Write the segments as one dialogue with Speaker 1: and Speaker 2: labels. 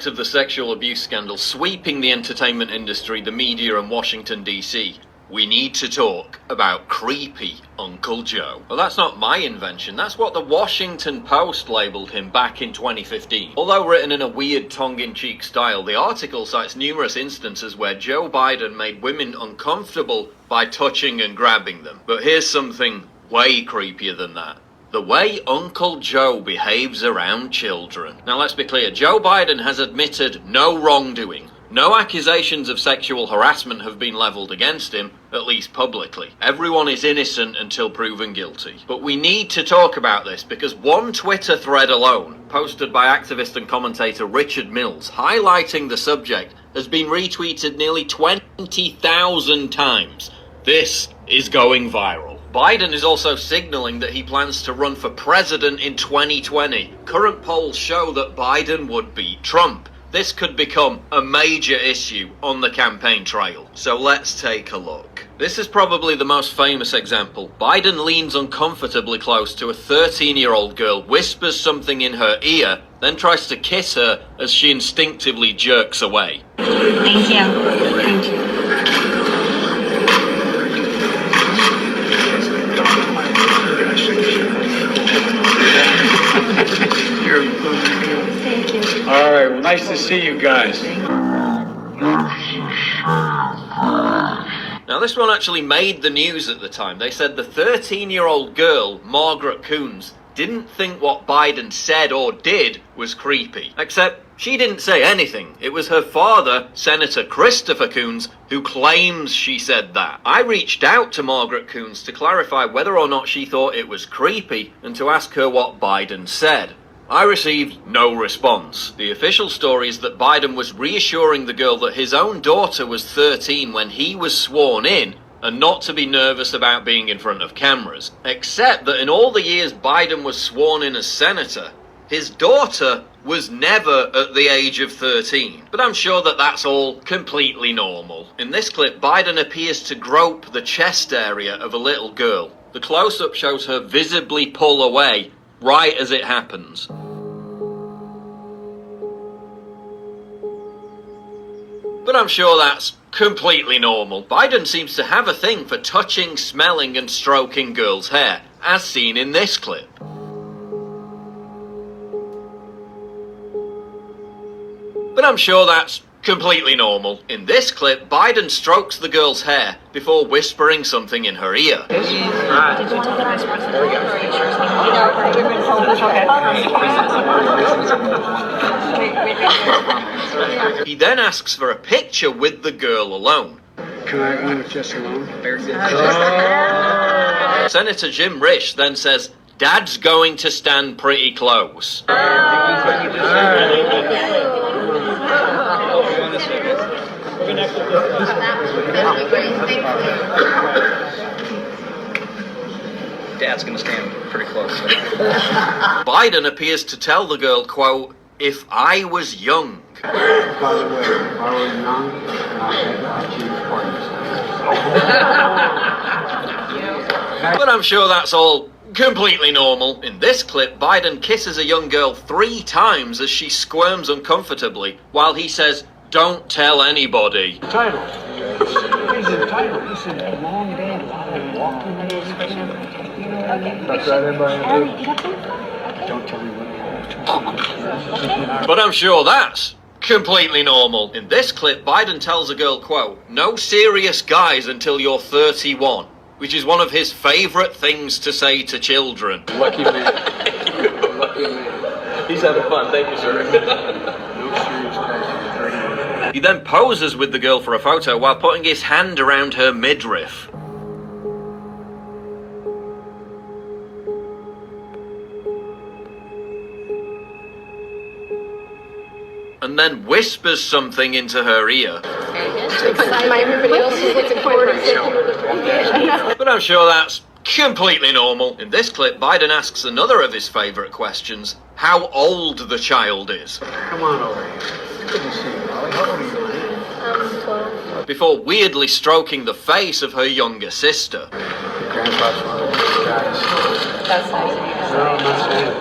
Speaker 1: of the sexual abuse scandal sweeping the entertainment industry, the media, and Washington, D.C., we need to talk about creepy Uncle Joe. Well, that's not my invention. That's what the Washington Post labelled him back in 2015. Although written in a weird tongue-in-cheek style, the article cites numerous instances where Joe Biden made women uncomfortable by touching and grabbing them. But here's something way creepier than that. The way Uncle Joe behaves around children. Now, let's be clear. Joe Biden has admitted no wrongdoing. No accusations of sexual harassment have been levelled against him, at least publicly. Everyone is innocent until proven guilty. But we need to talk about this because one Twitter thread alone, posted by activist and commentator Richard Mills, highlighting the subject, has been retweeted nearly 20,000 times. This is going viral. Biden is also signalling that he plans to run for president in 2020. Current polls show that Biden would beat Trump. This could become a major issue on the campaign trail. So let's take a look. This is probably the most famous example. Biden leans uncomfortably close to a 13-year-old girl, whispers something in her ear, then tries to kiss her as she instinctively jerks away.
Speaker 2: Thank you. Thank you.
Speaker 3: All right, well, nice to see you guys.
Speaker 1: Now, this one actually made the news at the time. They said the 13-year-old girl, Margaret Coons, didn't think what Biden said or did was creepy. Except she didn't say anything. It was her father, Senator Christopher Coons, who claims she said that. I reached out to Margaret Coons to clarify whether or not she thought it was creepy and to ask her what Biden said. I received no response. The official story is that Biden was reassuring the girl that his own daughter was 13 when he was sworn in and not to be nervous about being in front of cameras. Except that in all the years Biden was sworn in as senator, his daughter was never at the age of 13. But I'm sure that that's all completely normal. In this clip, Biden appears to grope the chest area of a little girl. The close-up shows her visibly pull away right as it happens. But I'm sure that's completely normal. Biden seems to have a thing for touching, smelling, and stroking girls' hair, as seen in this clip. But I'm sure that's completely normal. In this clip, Biden strokes the girl's hair before whispering something in her ear. He then asks for a picture with the girl alone.
Speaker 3: Can I want it just alone?
Speaker 1: Senator Jim Risch then says, "Dad's going to stand pretty close."
Speaker 4: Dad's gonna stand pretty close.
Speaker 1: Biden appears to tell the girl, quote, "If I was young."
Speaker 3: By the way, if I were young, I'd choose partners.
Speaker 1: But I'm sure that's all completely normal. In this clip, Biden kisses a young girl 3 times as she squirms uncomfortably, while he says, "Don't tell anybody."
Speaker 3: Title. Here's the title. This is a long day, a lot of walking. That's right, everybody. Don't tell me what
Speaker 1: But I'm sure that's completely normal. In this clip, Biden tells a girl, quote, "No serious guys until you're 31, which is one of his favourite things to say to children.
Speaker 4: Lucky man. Lucky man. He's having fun. Thank you, sir.
Speaker 1: He then poses with the girl for a photo while putting his hand around her midriff. And then whispers something into her ear. But I'm sure that's completely normal. In this clip, Biden asks another of his favourite questions, how old the child is.
Speaker 3: Come on over here. Good to see you, Molly. How old are you?
Speaker 2: 12.
Speaker 1: Before weirdly stroking the face of her younger sister.
Speaker 3: Grandpa's one of those guys.
Speaker 2: That's nice.
Speaker 3: No, I'm not saying it.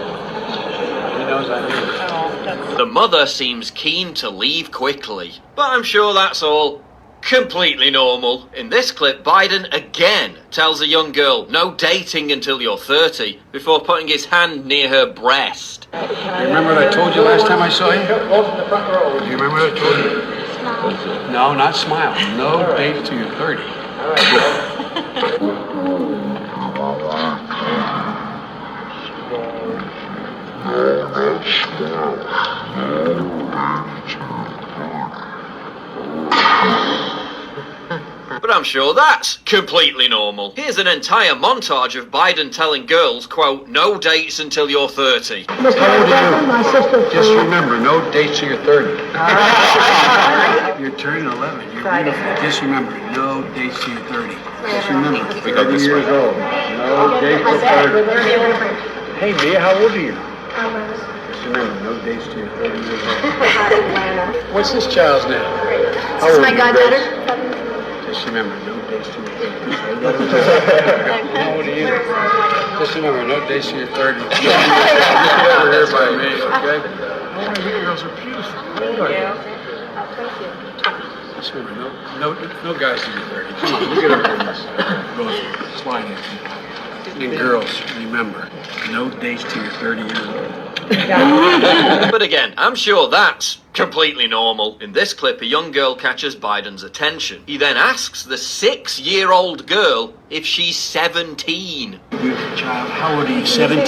Speaker 1: The mother seems keen to leave quickly, but I'm sure that's all completely normal. In this clip, Biden again tells a young girl, no dating until you're 30, before putting his hand near her breast.
Speaker 3: You remember what I told you last time I saw you? Do you remember what I told you? No, not smile. No date till you're 30.
Speaker 1: But I'm sure that's completely normal. Here's an entire montage of Biden telling girls, quote, no dates until you're 30.
Speaker 3: How old are you? Just remember, no dates till you're 30. You're turning 11. You're beautiful. Just remember, no dates till you're 30. Just remember, 30 years old. No dates till 30. Hey, Mia, how old are you? Just remember, no dates till you're 30 years old. What's this child's name?
Speaker 2: This is my goddaughter.
Speaker 3: Just remember, no dates till you're 30. How old are you? Just remember, no dates till you're 30. You can over here by me, okay? Oh, you girls are beautiful. How old are you? Just remember, no guys till you're 30. Come on, look at our both slide in. And girls, remember, no dates till you're 30 years old.
Speaker 1: But again, I'm sure that's completely normal. In this clip, a young girl catches Biden's attention. He then asks the 6-year-old girl if she's 17.
Speaker 3: Beautiful child, how old are you, 17?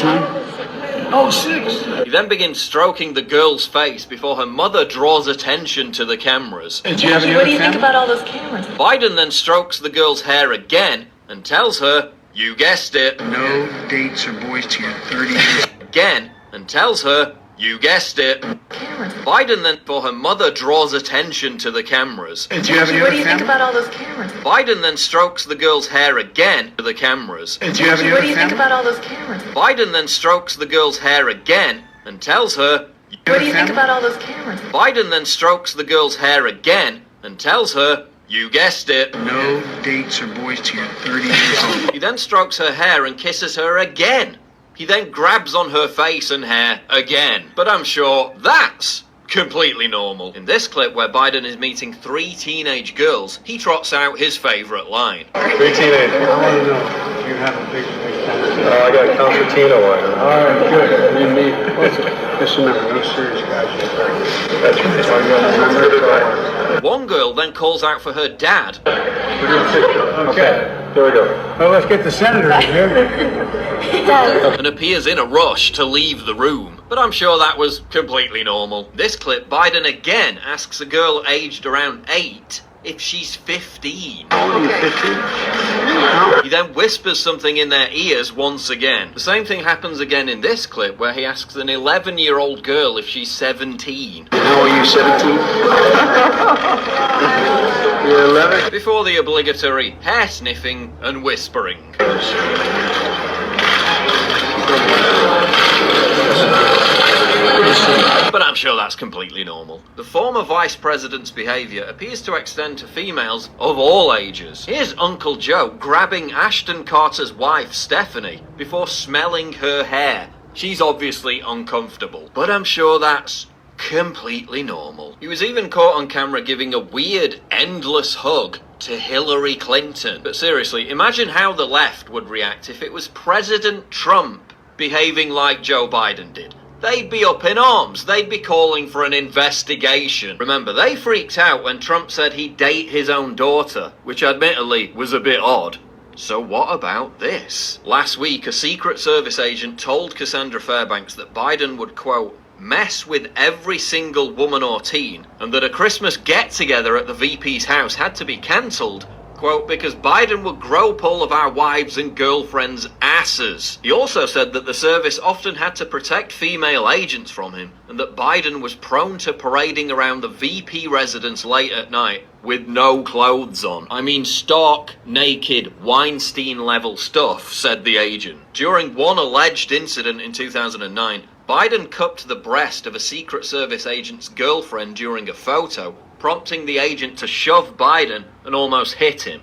Speaker 3: Oh, 6.
Speaker 1: He then begins stroking the girl's face before her mother draws attention to the cameras.
Speaker 3: Did you have any
Speaker 5: What do you
Speaker 3: other
Speaker 5: think
Speaker 3: family?
Speaker 5: about all those cameras?
Speaker 1: Biden then strokes the girl's hair again and tells her, you guessed it,
Speaker 3: No dates or boys till you're 30 years old.
Speaker 1: again, and tells her, you guessed it.
Speaker 5: Cameras.
Speaker 1: Biden then, for her mother, draws attention to the cameras.
Speaker 3: Did you have any
Speaker 5: What
Speaker 3: other
Speaker 5: do you think
Speaker 3: family?
Speaker 5: about all those cameras?
Speaker 1: Biden then strokes the girl's hair again to the cameras.
Speaker 3: Did you have any
Speaker 5: What
Speaker 3: other
Speaker 5: do you think
Speaker 3: family?
Speaker 5: about all those cameras?
Speaker 1: Biden then strokes the girl's hair again and tells her,
Speaker 5: What do you think about all those cameras?
Speaker 1: Biden then strokes the girl's hair again and tells her, you guessed it.
Speaker 3: No dates or boys till you're 30 years old.
Speaker 1: He then strokes her hair and kisses her again. He then grabs on her face and hair again. But I'm sure that's completely normal. In this clip where Biden is meeting 3 teenage girls, he trots out his favourite line.
Speaker 4: 3 teenagers.
Speaker 3: I want to know if you have a big family.
Speaker 4: Oh, I got a concertina one.
Speaker 3: All right, good. You and me. Just remember, no serious guys.
Speaker 4: That's right.
Speaker 3: All you gotta remember.
Speaker 1: One girl then calls out for her dad.
Speaker 3: Okay.
Speaker 4: There we go.
Speaker 3: Well, let's get the senator in here.
Speaker 1: And appears in a rush to leave the room. But I'm sure that was completely normal. This clip, Biden again asks a girl aged around 8 if she's 15. He then whispers something in their ears once again. The same thing happens again in this clip where he asks an 11-year-old girl if she's 17.
Speaker 3: How are you, 17? You're 11?
Speaker 1: Before the obligatory hair sniffing and whispering. But I'm sure that's completely normal. The former vice president's behaviour appears to extend to females of all ages. Here's Uncle Joe grabbing Ashton Carter's wife, Stephanie, before smelling her hair. She's obviously uncomfortable, but I'm sure that's completely normal. He was even caught on camera giving a weird, endless hug to Hillary Clinton. But seriously, imagine how the left would react if it was President Trump behaving like Joe Biden did. They'd be up in arms. They'd be calling for an investigation. Remember, they freaked out when Trump said he'd date his own daughter, which admittedly was a bit odd. So what about this? Last week, a Secret Service agent told Cassandra Fairbanks that Biden would, quote, mess with every single woman or teen, and that a Christmas get-together at the VP's house had to be cancelled, quote, because Biden would grope all of our wives and girlfriends' asses. He also said that the service often had to protect female agents from him, and that Biden was prone to parading around the VP residence late at night with no clothes on. I mean, stark, naked, Weinstein-level stuff, said the agent. During one alleged incident in 2009, Biden cupped the breast of a Secret Service agent's girlfriend during a photo, prompting the agent to shove Biden and almost hit him.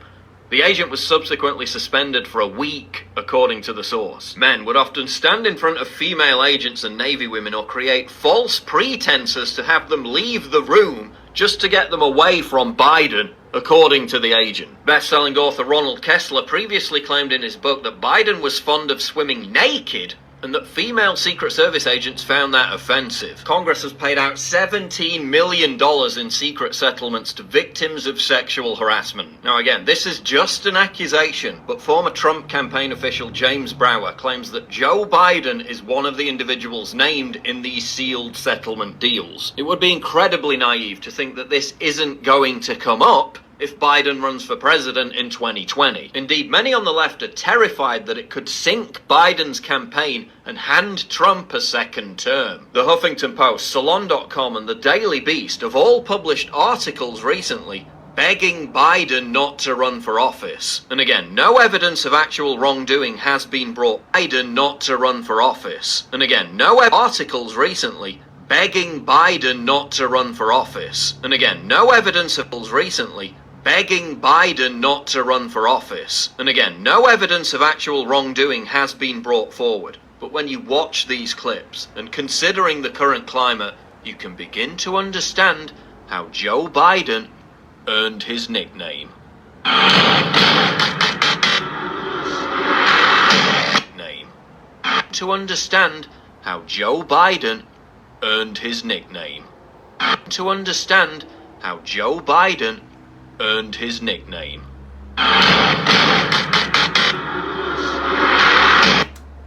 Speaker 1: The agent was subsequently suspended for a week, according to the source. Men would often stand in front of female agents and Navy women or create false pretenses to have them leave the room just to get them away from Biden, according to the agent. Best-selling author Ronald Kessler previously claimed in his book that Biden was fond of swimming naked and that female Secret Service agents found that offensive. Congress has paid out $17 million in secret settlements to victims of sexual harassment. Now again, this is just an accusation, but former Trump campaign official James Brower claims that Joe Biden is one of the individuals named in these sealed settlement deals. It would be incredibly naive to think that this isn't going to come up if Biden runs for president in 2020. Indeed, many on the left are terrified that it could sink Biden's campaign and hand Trump a second term. The Huffington Post, Salon.com, and the Daily Beast have all published articles recently begging Biden not to run for office. And again, no evidence of actual wrongdoing has been brought Biden not to run for office. And again, no articles recently begging Biden not to run for office. And again, no evidence of recently begging Biden not to run for office. And again, no evidence of actual wrongdoing has been brought forward. But when you watch these clips, and considering the current climate, you can begin to understand how Joe Biden earned his nickname. To understand how Joe Biden earned his nickname. To understand how Joe Biden earned his nickname.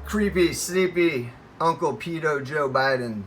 Speaker 6: Creepy, sleepy Uncle PedoJoe Biden.